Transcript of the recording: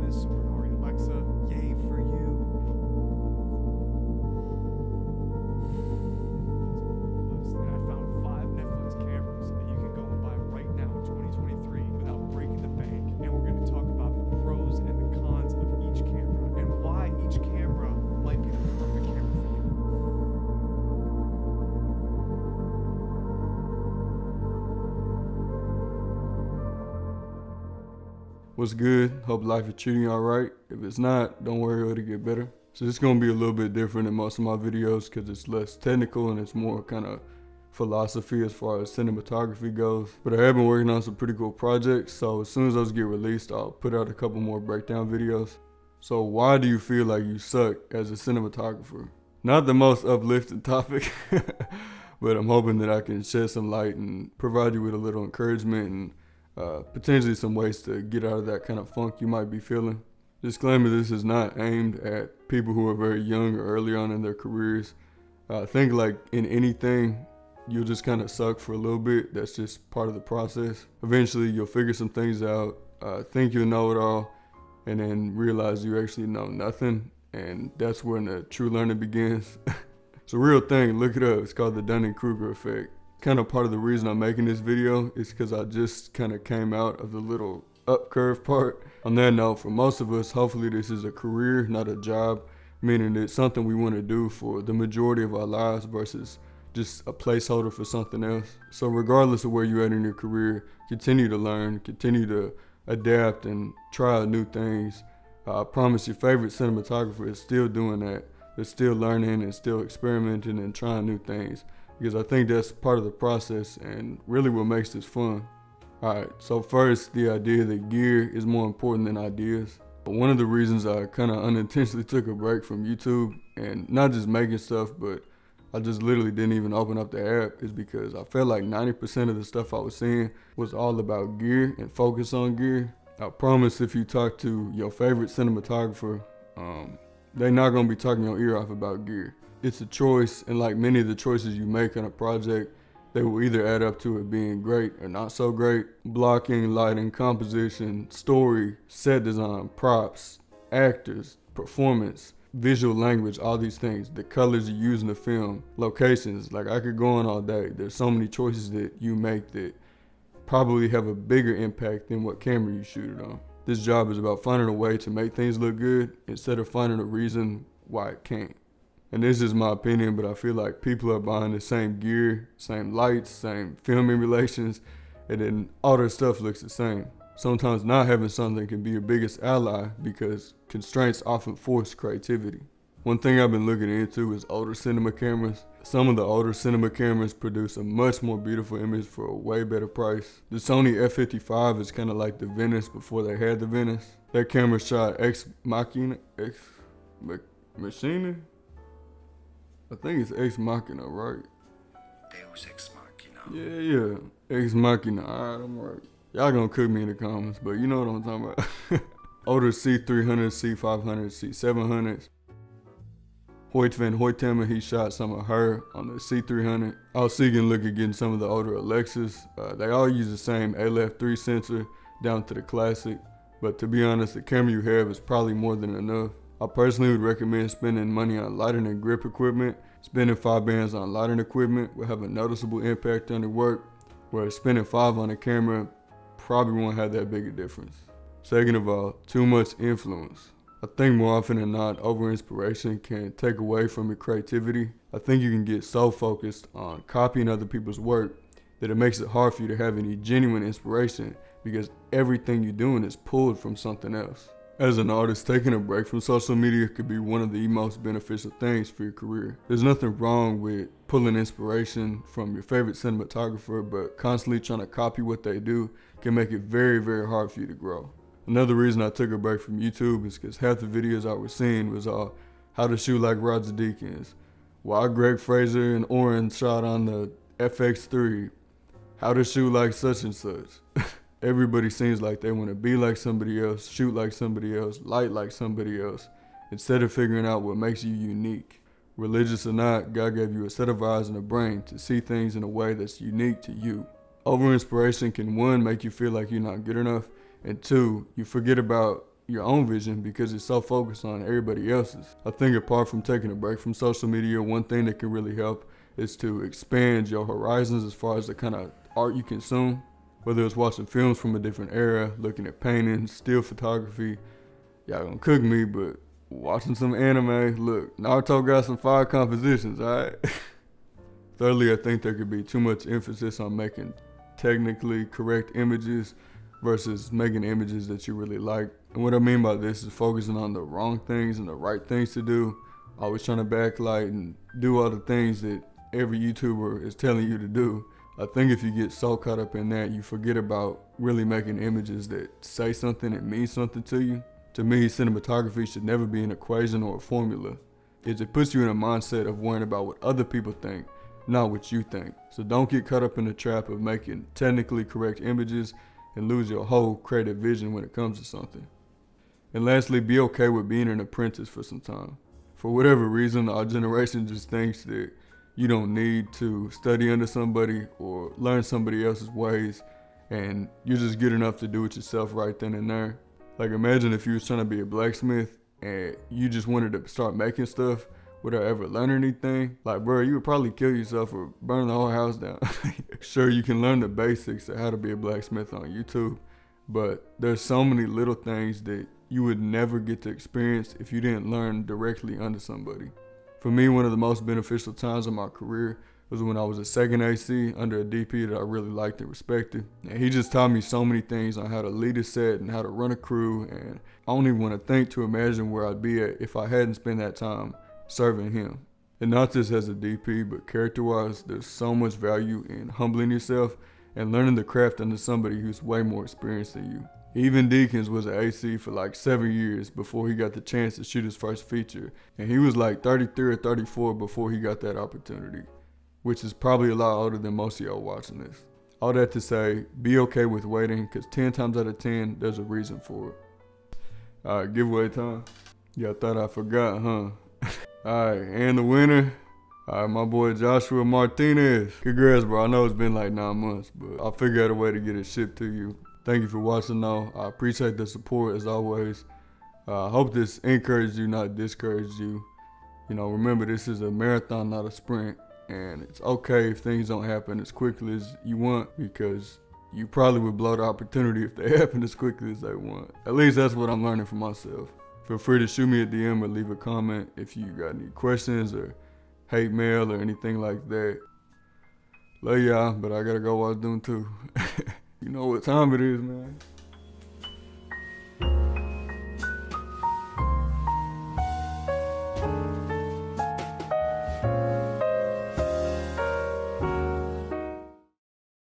this or Alexa, yay for you. And I found 5 Netflix cameras that you can go and buy right now in 2023 without breaking the bank. And we're going to talk about the pros and the cons of each camera and why each camera might be the perfect camera for you. What's good? Hope life is treating you alright. If it's not, don't worry, it'll get better. So this is going to be a little bit different than most of my videos because it's less technical and it's more kind of philosophy as far as cinematography goes. But I have been working on some pretty cool projects, so as soon as those get released, I'll put out a couple more breakdown videos. So why do you feel like you suck as a cinematographer? Not the most uplifting topic, but I'm hoping that I can shed some light and provide you with a little encouragement and potentially some ways to get out of that kind of funk you might be feeling. Disclaimer, this is not aimed at people who are very young or early on in their careers. I think like in anything, you'll just kind of suck for a little bit. That's just part of the process. Eventually, you'll figure some things out, think you'll know it all, and then realize you actually know nothing. And that's when the true learning begins. It's a real thing, look it up. It's called the Dunning-Kruger effect. Kind of part of the reason I'm making this video is because I just kind of came out of the little up curve part. On that note, for most of us, hopefully this is a career, not a job, meaning it's something we want to do for the majority of our lives versus just a placeholder for something else. So regardless of where you're at in your career, continue to learn, continue to adapt and try out new things. I promise your favorite cinematographer is still doing that. They're still learning and still experimenting and trying new things, because I think that's part of the process and really what makes this fun. Alright, so first, the idea that gear is more important than ideas. One of the reasons I kind of unintentionally took a break from YouTube and not just making stuff, but I just literally didn't even open up the app is because I felt like 90% of the stuff I was seeing was all about gear and focus on gear. I promise if you talk to your favorite cinematographer, they're not going to be talking your ear off about gear. It's a choice, and like many of the choices you make on a project, they will either add up to it being great or not so great. Blocking, lighting, composition, story, set design, props, actors, performance, visual language, all these things, the colors you use in the film, locations, like I could go on all day. There's so many choices that you make that probably have a bigger impact than what camera you shoot it on. This job is about finding a way to make things look good instead of finding a reason why it can't. And this is my opinion, but I feel like people are buying the same gear, same lights, same film emulations, and then all their stuff looks the same. Sometimes not having something can be your biggest ally because constraints often force creativity. One thing I've been looking into is older cinema cameras. Some of the older cinema cameras produce a much more beautiful image for a way better price. The Sony F55 is kind of like the Venice before they had the Venice. That camera shot Ex Machina? I think it's Ex Machina, right? Deus Ex Machina. Yeah. Ex Machina. Alright, I'm right. Y'all gonna cook me in the comments, but you know what I'm talking about. Older C300s, C500s, C700s. Hoyt van Hoytema, he shot some of her on the C300. I was seeking a look at getting some of the older Alexas. They all use the same ALF3 sensor down to the classic, but to be honest, the camera you have is probably more than enough. I personally would recommend spending money on lighting and grip equipment. Spending 5 bands on lighting equipment will have a noticeable impact on your work, whereas spending 5 on a camera probably won't have that big a difference. Second of all, too much influence. I think more often than not, over-inspiration can take away from your creativity. I think you can get so focused on copying other people's work that it makes it hard for you to have any genuine inspiration because everything you're doing is pulled from something else. As an artist, taking a break from social media could be one of the most beneficial things for your career. There's nothing wrong with pulling inspiration from your favorite cinematographer, but constantly trying to copy what they do can make it very, very hard for you to grow. Another reason I took a break from YouTube is because half the videos I was seeing was all how to shoot like Roger Deakins, why Greg Fraser and Oren shot on the FX3, how to shoot like such and such. Everybody seems like they want to be like somebody else, shoot like somebody else, light like somebody else, instead of figuring out what makes you unique. Religious or not, God gave you a set of eyes and a brain to see things in a way that's unique to you. Over-inspiration can, 1, make you feel like you're not good enough, and 2, you forget about your own vision because it's so focused on everybody else's. I think apart from taking a break from social media, one thing that can really help is to expand your horizons as far as the kind of art you consume. Whether it's watching films from a different era, looking at paintings, still photography. Y'all gonna cook me, but watching some anime, look, Naruto got some fire compositions, alright? Thirdly, I think there could be too much emphasis on making technically correct images versus making images that you really like. And what I mean by this is focusing on the wrong things and the right things to do, always trying to backlight and do all the things that every YouTuber is telling you to do. I think if you get so caught up in that, you forget about really making images that say something and mean something to you. To me, cinematography should never be an equation or a formula. It just puts you in a mindset of worrying about what other people think, not what you think. So don't get caught up in the trap of making technically correct images and lose your whole creative vision when it comes to something. And lastly, be okay with being an apprentice for some time. For whatever reason, our generation just thinks that you don't need to study under somebody or learn somebody else's ways, and you're just good enough to do it yourself right then and there. Like, imagine if you was trying to be a blacksmith and you just wanted to start making stuff without ever learning anything. Like, bro, you would probably kill yourself or burn the whole house down. Sure, you can learn the basics of how to be a blacksmith on YouTube, but there's so many little things that you would never get to experience if you didn't learn directly under somebody. For me, one of the most beneficial times of my career was when I was a second AC under a DP that I really liked and respected. And he just taught me so many things on how to lead a set and how to run a crew, and I don't even want to think to imagine where I'd be at if I hadn't spent that time serving him. And not just as a DP, but character-wise, there's so much value in humbling yourself and learning the craft under somebody who's way more experienced than you. Even Deakins was an AC for like 7 years before he got the chance to shoot his first feature. And he was like 33 or 34 before he got that opportunity, which is probably a lot older than most of y'all watching this. All that to say, be okay with waiting, because 10 times out of 10, there's a reason for it. All right, giveaway time. Y'all thought I forgot, huh? All right, and the winner, my boy Joshua Martinez. Congrats, bro. I know it's been like 9 months, but I'll figure out a way to get it shipped to you. Thank you for watching, though. I appreciate the support, as always. I hope this encouraged you, not discouraged you. You know, remember, this is a marathon, not a sprint. And it's okay if things don't happen as quickly as you want, because you probably would blow the opportunity if they happen as quickly as they want. At least that's what I'm learning for myself. Feel free to shoot me a DM or leave a comment if you got any questions or hate mail or anything like that. Love y'all, but I gotta go watch Doom 2. You know what time it is, man.